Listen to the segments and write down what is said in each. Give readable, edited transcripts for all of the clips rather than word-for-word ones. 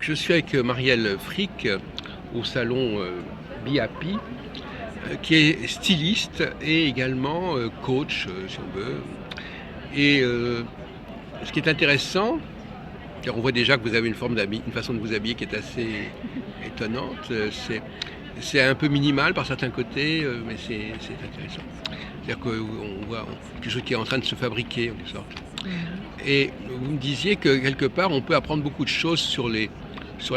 Je suis avec Marielle Frick au salon Be Happy, qui est styliste et également coach, si on veut. Et ce qui est intéressant, car on voit déjà que vous avez une façon de vous habiller qui est assez étonnante. C'est un peu minimal par certains côtés, mais c'est intéressant. C'est-à-dire qu'on voit quelque chose qui est en train de se fabriquer, en quelque sorte. Et vous me disiez que quelque part, on peut apprendre beaucoup de choses sur la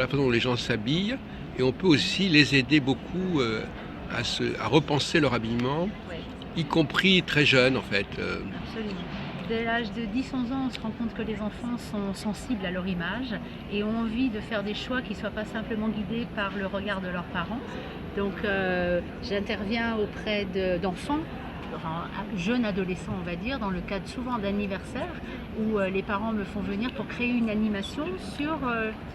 façon dont les gens s'habillent, et on peut aussi les aider beaucoup à repenser leur habillement, Oui, y compris très jeunes en fait. absolument. Dès l'âge de 10-11 ans, on se rend compte que les enfants sont sensibles à leur image et ont envie de faire des choix qui ne soient pas simplement guidés par le regard de leurs parents. Donc j'interviens auprès d'enfants, enfin, jeunes adolescents on va dire, dans le cadre souvent d'anniversaires où les parents me font venir pour créer une animation sur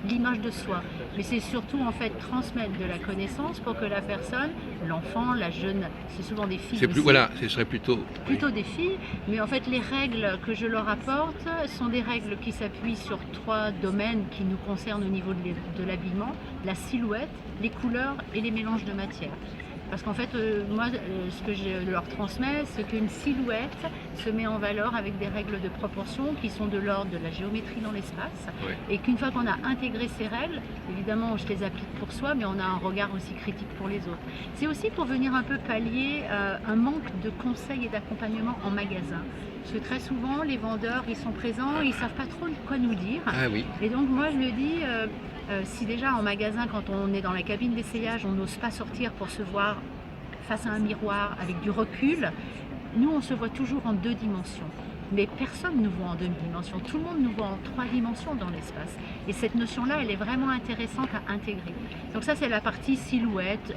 l'image de soi. Mais c'est surtout en fait transmettre de la connaissance pour que la personne, l'enfant, la jeune, c'est souvent des filles aussi, Voilà, ce serait plutôt. plutôt des filles, mais en fait les règles que je leur apporte sont des règles qui s'appuient sur 3 domaines qui nous concernent au niveau de l'habillement: la silhouette, les couleurs et les mélanges de matières. Parce qu'en fait, moi, ce que je leur transmets, c'est qu'une silhouette se met en valeur avec des règles de proportion qui sont de l'ordre de la géométrie dans l'espace. Ouais. Et qu'une fois qu'on a intégré ces règles, évidemment, je les applique pour soi, mais on a un regard aussi critique pour les autres. C'est aussi pour venir un peu pallier un manque de conseils et d'accompagnement en magasin. Parce que très souvent, les vendeurs, ils sont présents, ils ne savent pas trop quoi nous dire. Ah oui. Et donc, moi, je le dis... si déjà en magasin, quand on est dans la cabine d'essayage, on n'ose pas sortir pour se voir face à un miroir avec du recul, nous on se voit toujours en 2 dimensions. Mais personne ne nous voit en 2 dimensions, tout le monde nous voit en 3 dimensions dans l'espace. Et cette notion-là, elle est vraiment intéressante à intégrer. Donc ça, c'est la partie silhouette,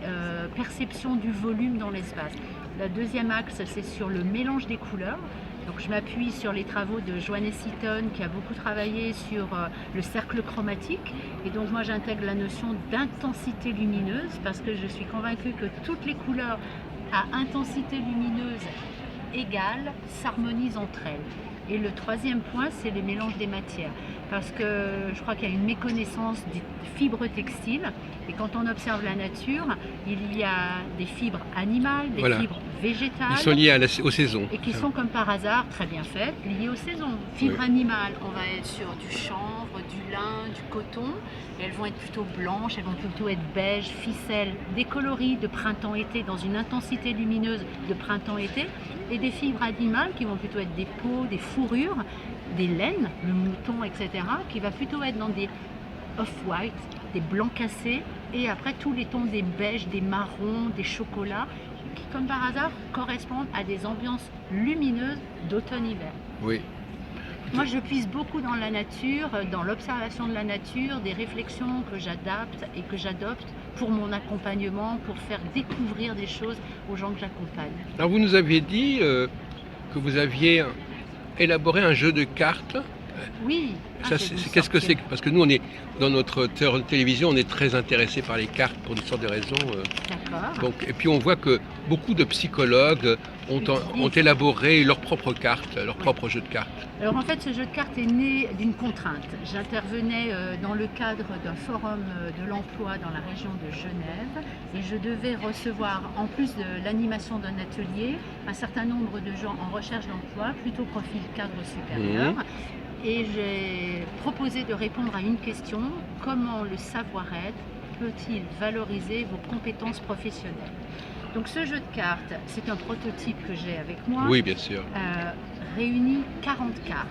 perception du volume dans l'espace. Le deuxième axe, c'est sur le mélange des couleurs. Donc je m'appuie sur les travaux de Johannes Eaton qui a beaucoup travaillé sur le cercle chromatique, et donc moi j'intègre la notion d'intensité lumineuse parce que je suis convaincue que toutes les couleurs à intensité lumineuse égale s'harmonisent entre elles. Et le troisième point, c'est les mélanges des matières, parce que je crois qu'il y a une méconnaissance des fibres textiles, et quand on observe la nature, il y a des fibres animales, des fibres végétales. Ils sont liés aux saisons. Et qui sont comme par hasard très bien faites, liées aux saisons. Fibres animales, on va être sur du chanvre, du lin, du coton, et elles vont être plutôt blanches, elles vont plutôt être beige, ficelle, des coloris de printemps-été dans une intensité lumineuse de printemps-été, et des fibres animales qui vont plutôt être des peaux, des fourrures, des laines, le mouton, etc., qui va plutôt être dans des off-white, des blancs cassés, et après tous les tons des beiges, des marrons, des chocolats, qui comme par hasard correspondent à des ambiances lumineuses d'automne-hiver. Oui. Moi je puise beaucoup dans la nature, dans l'observation de la nature, des réflexions que j'adapte et que j'adopte pour mon accompagnement, pour faire découvrir des choses aux gens que j'accompagne. Alors vous nous aviez dit que vous aviez élaboré un jeu de cartes. Oui. Ça, qu'est-ce que c'est? Parce que nous, on est dans notre télévision, on est très intéressé par les cartes pour une sorte de raisons. D'accord. Donc, et puis on voit que beaucoup de psychologues ont élaboré leur propre carte, leur propre jeu de cartes. Alors en fait, ce jeu de cartes est né d'une contrainte. J'intervenais dans le cadre d'un forum de l'emploi dans la région de Genève, et je devais recevoir, en plus de l'animation d'un atelier, un certain nombre de gens en recherche d'emploi, plutôt profil cadre supérieur. Et j'ai proposé de répondre à une question: comment le savoir-être peut-il valoriser vos compétences professionnelles? Donc ce jeu de cartes, c'est un prototype que j'ai avec moi. Oui, bien sûr. Réunit 40 cartes.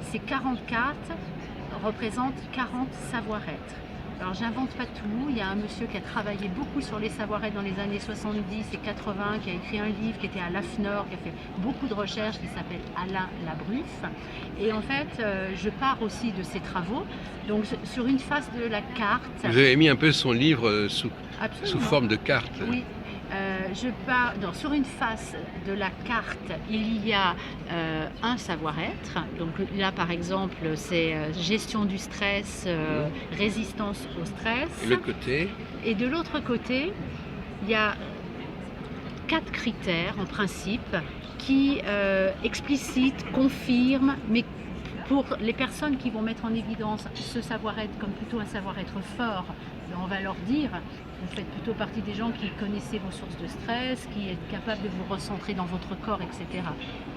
Ces 40 cartes représentent 40 savoir-être. Alors j'invente pas tout, il y a un monsieur qui a travaillé beaucoup sur les savoir-être dans les années 70 et 80, qui a écrit un livre, qui était à l'AFNOR, qui a fait beaucoup de recherches, qui s'appelle Alain Labruffe. Et en fait, je pars aussi de ses travaux. Donc sur une face de la carte... Vous avez mis un peu son livre sous forme de carte. Oui. Sur une face de la carte, il y a un savoir-être. Donc là, par exemple, c'est gestion du stress, résistance au stress. Et le côté? Et de l'autre côté, il y a 4 critères en principe qui explicitent, confirment, mais Pour les personnes qui vont mettre en évidence ce savoir-être comme plutôt un savoir-être fort, on va leur dire, vous faites plutôt partie des gens qui connaissez vos sources de stress, qui êtes capable de vous recentrer dans votre corps, etc.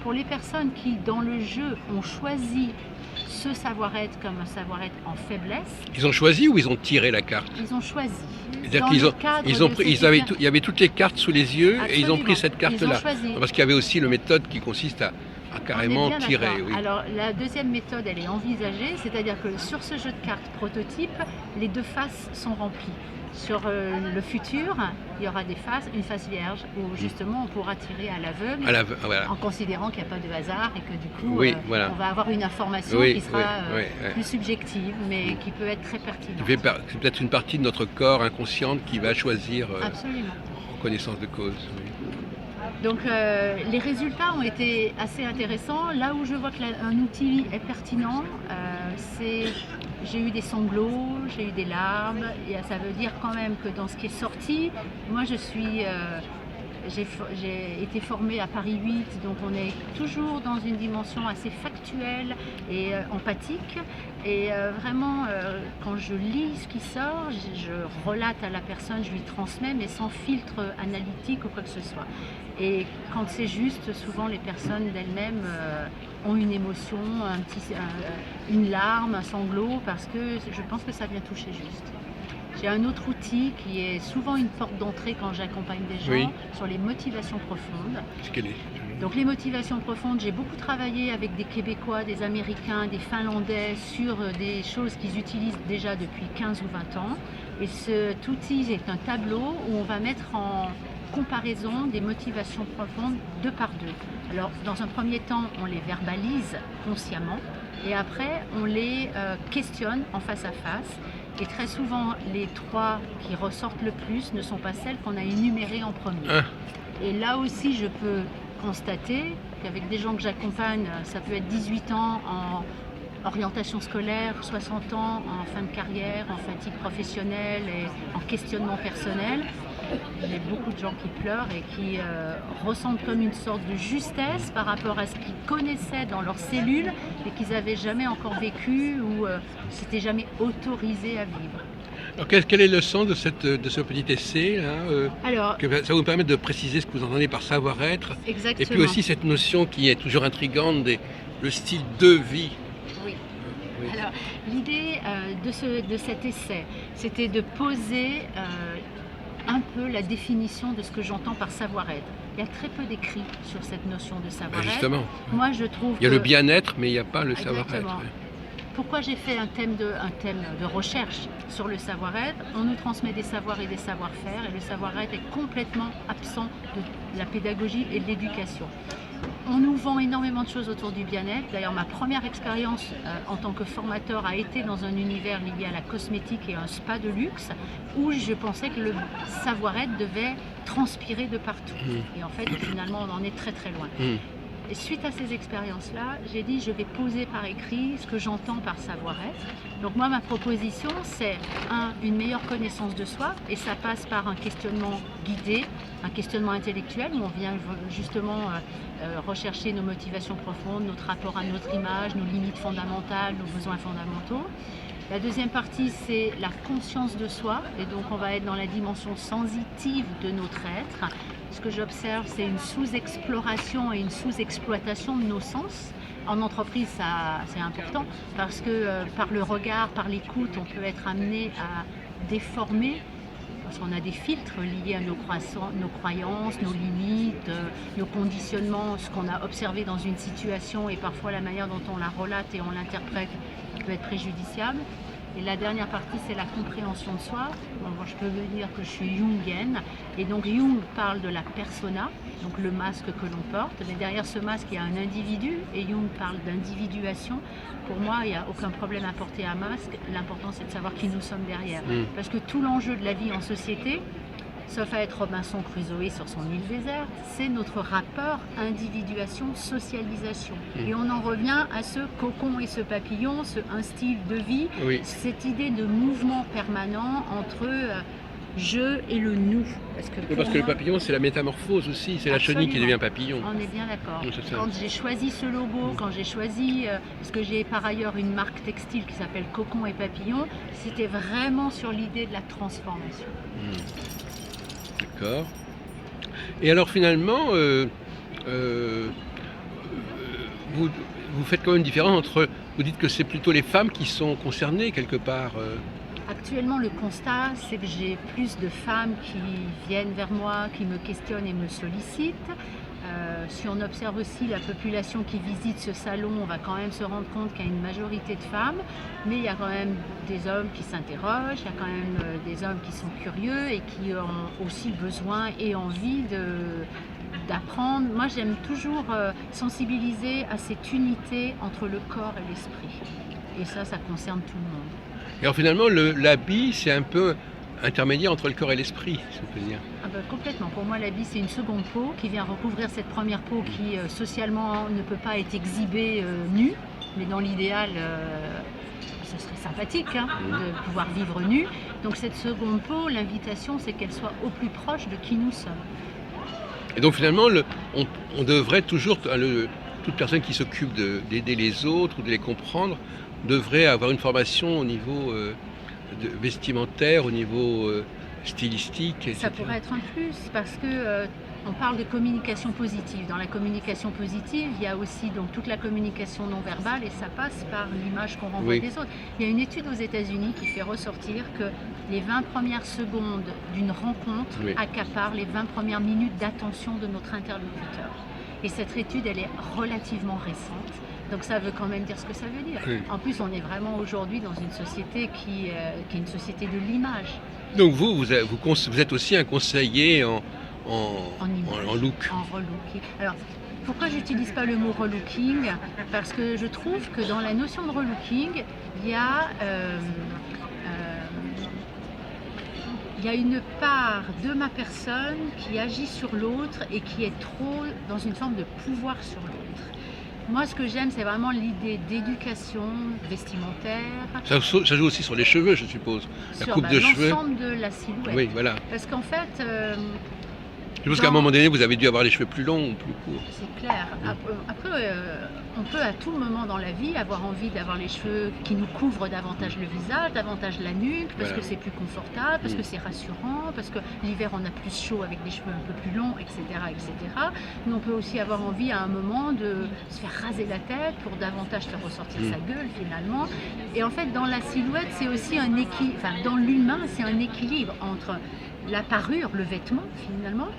Pour les personnes qui, dans le jeu, ont choisi ce savoir-être comme un savoir-être en faiblesse. Ils ont choisi ou ils ont tiré la carte? Ils ont choisi. C'est-à-dire il y avait toutes les cartes sous les yeux. Absolument. Et ils ont pris cette carte-là. Parce qu'il y avait aussi la méthode qui consiste à carrément tirer. Oui. Alors la deuxième méthode, elle est envisagée, c'est-à-dire que sur ce jeu de cartes prototype, les deux faces sont remplies. Sur le futur, il y aura des faces, une face vierge, où justement on pourra tirer à l'aveugle, voilà. En considérant qu'il n'y a pas de hasard et que du coup on va avoir une information qui sera plus subjective, mais qui peut être très pertinente. C'est peut-être une partie de notre corps inconsciente qui va choisir en connaissance de cause. Oui. Donc les résultats ont été assez intéressants. Là où je vois qu'un outil est pertinent, j'ai eu des sanglots, j'ai eu des larmes, et ça veut dire quand même que dans ce qui est sorti, moi j'ai été formée à Paris 8, donc on est toujours dans une dimension assez factuelle et empathique. Et vraiment, quand je lis ce qui sort, je relate à la personne, je lui transmets, mais sans filtre analytique ou quoi que ce soit. Et quand c'est juste, souvent les personnes d'elles-mêmes ont une émotion, une larme, un sanglot, parce que je pense que ça vient toucher juste. J'ai un autre outil qui est souvent une porte d'entrée quand j'accompagne des gens sur les motivations profondes. Donc les motivations profondes, j'ai beaucoup travaillé avec des Québécois, des Américains, des Finlandais sur des choses qu'ils utilisent déjà depuis 15 ou 20 ans. Et cet outil est un tableau où on va mettre en comparaison des motivations profondes deux par deux. Alors dans un premier temps, on les verbalise consciemment et après on les questionne en face à face. Et très souvent, les trois qui ressortent le plus ne sont pas celles qu'on a énumérées en premier. Et là aussi, je peux constater qu'avec des gens que j'accompagne, ça peut être 18 ans en orientation scolaire, 60 ans en fin de carrière, en fatigue professionnelle et en questionnement personnel. J'ai beaucoup de gens qui pleurent et qui ressentent comme une sorte de justesse par rapport à ce qu'ils connaissaient dans leurs cellules et qu'ils n'avaient jamais encore vécu ou s'étaient jamais autorisés à vivre. Alors quel est le sens de ce petit essai là, que ça vous permet de préciser ce que vous entendez par savoir-être. Exactement. Et puis aussi cette notion qui est toujours intrigante, le style de vie. Oui. Alors l'idée de cet essai, c'était de poser un peu la définition de ce que j'entends par savoir-être. Il y a très peu d'écrits sur cette notion de savoir-être. Justement. Moi, je trouve il y a le bien-être, mais il n'y a pas le savoir-être. Pourquoi j'ai fait un thème de recherche sur le savoir-être? On nous transmet des savoirs et des savoir-faire, et le savoir-être est complètement absent de la pédagogie et de l'éducation. On nous vend énormément de choses autour du bien-être. D'ailleurs, ma première expérience en tant que formateur a été dans un univers lié à la cosmétique et un spa de luxe, où je pensais que le savoir-être devait transpirer de partout. Et en fait, finalement, on en est très très loin. Et suite à ces expériences-là, j'ai dit je vais poser par écrit ce que j'entends par savoir-être. Donc moi, ma proposition, c'est une meilleure connaissance de soi, et ça passe par un questionnement guidé, un questionnement intellectuel, où on vient justement rechercher nos motivations profondes, notre rapport à notre image, nos limites fondamentales, nos besoins fondamentaux. La deuxième partie, c'est la conscience de soi, et donc on va être dans la dimension sensitive de notre être. Ce que j'observe, c'est une sous-exploration et une sous-exploitation de nos sens. En entreprise, c'est important, parce que par le regard, par l'écoute, on peut être amené à déformer, parce qu'on a des filtres liés à nos croyances, nos limites, nos conditionnements, ce qu'on a observé dans une situation, et parfois la manière dont on la relate et on l'interprète peut être préjudiciable. Et la dernière partie, c'est la compréhension de soi. Bon, je peux vous dire que je suis jungienne, et donc Jung parle de la persona, donc le masque que l'on porte, mais derrière ce masque, il y a un individu, et Jung parle d'individuation. Pour moi, il n'y a aucun problème à porter un masque, l'important c'est de savoir qui nous sommes derrière. Parce que tout l'enjeu de la vie en société, sauf à être Robinson Crusoe sur son île déserte, c'est notre rapport individuation-socialisation. Et on en revient à ce cocon et ce papillon, un style de vie, cette idée de mouvement permanent entre je et le nous. Parce que, Oui, pour parce que le moi, papillon, c'est la métamorphose aussi, c'est la chenille qui absolument, devient papillon. on est bien d'accord. Donc, c'est ça. Quand j'ai choisi ce logo, quand j'ai choisi, parce que j'ai par ailleurs une marque textile qui s'appelle Cocon et Papillon, c'était vraiment sur l'idée de la transformation. D'accord. Et alors finalement, vous, vous faites quand même une différence entre, vous dites que c'est plutôt les femmes qui sont concernées quelque part. Actuellement, le constat, c'est que j'ai plus de femmes qui viennent vers moi, qui me questionnent et me sollicitent. Si on observe aussi la population qui visite ce salon, on va quand même se rendre compte qu'il y a une majorité de femmes, mais il y a quand même des hommes qui s'interrogent, il y a quand même des hommes qui sont curieux et qui ont aussi besoin et envie d'apprendre. Moi, j'aime toujours sensibiliser à cette unité entre le corps et l'esprit. Et ça concerne tout le monde. Et alors finalement, l'habit, c'est un peu intermédiaire entre le corps et l'esprit, si on peut dire. Ah ben, complètement. Pour moi, l'habit, c'est une seconde peau qui vient recouvrir cette première peau qui, socialement, ne peut pas être exhibée nue. Mais dans l'idéal, ce serait sympathique de pouvoir vivre nu. Donc cette seconde peau, l'invitation, c'est qu'elle soit au plus proche de qui nous sommes. Et donc finalement, on devrait toujours, toute personne qui s'occupe d'aider les autres ou de les comprendre, devrait avoir une formation au niveau vestimentaire, au niveau stylistique, etc. Ça pourrait être un plus parce que on parle de communication positive. Dans la communication positive, il y a aussi donc toute la communication non verbale et ça passe par l'image qu'on renvoie Oui. des autres. Il y a une étude aux États-Unis qui fait ressortir que les 20 premières secondes d'une rencontre Oui. accaparent les 20 premières minutes d'attention de notre interlocuteur. Et cette étude, elle est relativement récente. Donc ça veut quand même dire ce que ça veut dire. Oui. En plus, on est vraiment aujourd'hui dans une société qui est une société de l'image. Donc vous êtes aussi un conseiller en image, look. en relooking. Alors, pourquoi j'utilise pas le mot relooking? Parce que je trouve que dans la notion de relooking, il y a une part de ma personne qui agit sur l'autre et qui est trop dans une forme de pouvoir sur l'autre. Moi, ce que j'aime, c'est vraiment l'idée d'éducation vestimentaire. Ça joue aussi sur les cheveux, je suppose. La coupe de cheveux. L'ensemble de la silhouette. Oui, voilà. Parce qu'en fait, Je suppose qu'à un moment donné, vous avez dû avoir les cheveux plus longs ou plus courts. c'est clair. Après, on peut à tout moment dans la vie avoir envie d'avoir les cheveux qui nous couvrent davantage le visage, davantage la nuque, parce Voilà. que c'est plus confortable, parce que c'est rassurant, parce que l'hiver on a plus chaud avec des cheveux un peu plus longs, etc., etc. Mais on peut aussi avoir envie à un moment de se faire raser la tête pour davantage faire ressortir sa gueule finalement. Et en fait, dans la silhouette, c'est aussi un équilibre. Enfin, dans l'humain, c'est un équilibre entre la parure, le vêtement finalement,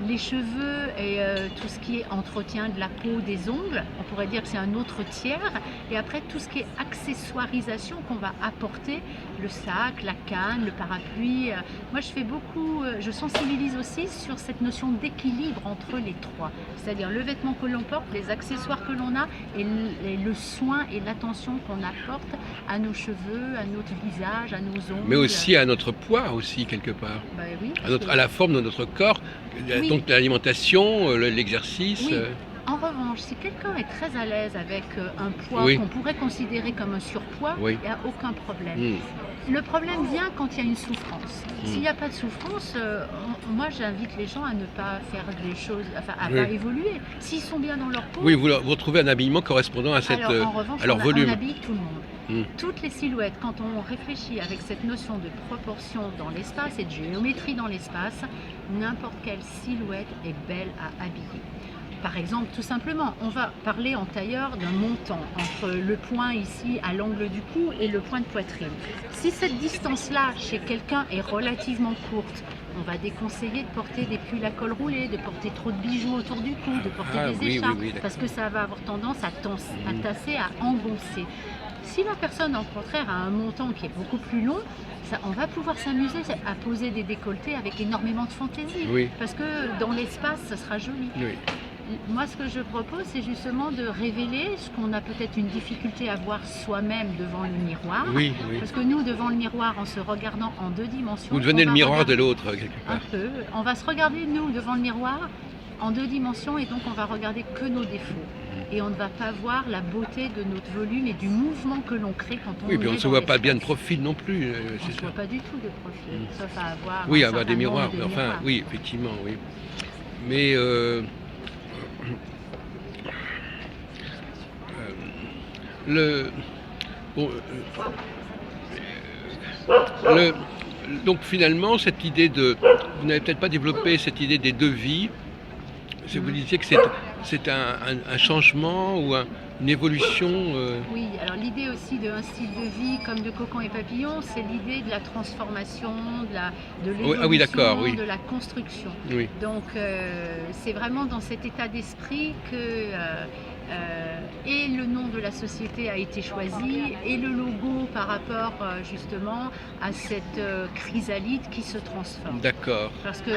les cheveux et tout ce qui est entretien de la peau, des ongles, on pourrait dire que c'est un autre tiers. Et après, tout ce qui est accessoirisation qu'on va apporter, le sac, la canne, le parapluie. Moi, je fais beaucoup, je sensibilise aussi sur cette notion d'équilibre entre les trois. C'est-à-dire le vêtement que l'on porte, les accessoires que l'on a et le soin et l'attention qu'on apporte à nos cheveux, à notre visage, à nos ongles. Mais aussi à notre poids, aussi, quelque part. Bah oui, À la forme de notre corps. Oui. Donc l'alimentation, l'exercice. Oui. En revanche, si quelqu'un est très à l'aise avec un poids Oui. qu'on pourrait considérer comme un surpoids, Oui. il n'y a aucun problème. Le problème vient quand il y a une souffrance. S'il n'y a pas de souffrance, moi j'invite les gens à ne pas faire des choses, enfin à pas évoluer. S'ils sont bien dans leur peau. Oui, vous retrouvez un habillement correspondant à Alors, en revanche, leur volume. on habille tout le monde. Toutes les silhouettes, quand on réfléchit avec cette notion de proportion dans l'espace et de géométrie dans l'espace, n'importe quelle silhouette est belle à habiller. Par exemple, tout simplement, on va parler en tailleur d'un montant entre le point ici à l'angle du cou et le point de poitrine. Si cette distance-là chez quelqu'un est relativement courte, on va déconseiller de porter des pulls à col roulé, de porter trop de bijoux autour du cou, de porter des écharpes, parce que ça va avoir tendance à tasser, à engoncer. Si la personne, au contraire, a un montant qui est beaucoup plus long, on va pouvoir s'amuser à poser des décolletés avec énormément de fantaisie. Oui. Parce que dans l'espace, ce sera joli. Oui. Moi, ce que je propose, c'est justement de révéler ce qu'on a peut-être une difficulté à voir soi-même devant le miroir. Oui. Parce que nous, devant le miroir, en se regardant en deux dimensions... Vous devenez le miroir de l'autre, quelque part. Un peu. On va se regarder, nous, devant le miroir, en deux dimensions, et donc on va regarder que nos défauts. et on ne va pas voir la beauté de notre volume et du mouvement que l'on crée quand on Oui, puis on est ne se dans voit pas bien de l'espace. profil non plus, On ne c'est se ça. voit pas du tout de profil, sauf à avoir Oui, un avoir des certain miroirs, nombre de mais enfin, miroirs. oui, effectivement, oui. Mais le, bon, le- donc finalement, cette idée de, vous n'avez peut-être pas développé cette idée des devis. Vous disiez que c'est un changement ou une évolution. Oui, alors l'idée aussi d'un style de vie comme de Cocon et Papillon, c'est l'idée de la transformation, de Ah oui, d'accord, l'évolution, oui. de la construction. Oui. Donc c'est vraiment dans cet état d'esprit que et le nom de la société a été choisi et le logo par rapport justement à cette chrysalide qui se transforme. D'accord. Parce que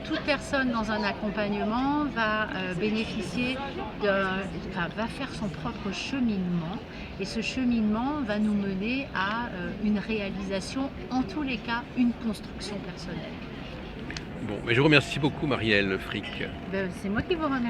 toute personne dans un accompagnement va bénéficier va faire son propre cheminement et ce cheminement va nous mener à une réalisation, en tous les cas, une construction personnelle. Bon, mais je vous remercie beaucoup, Marielle Frick. C'est moi qui vous remercie.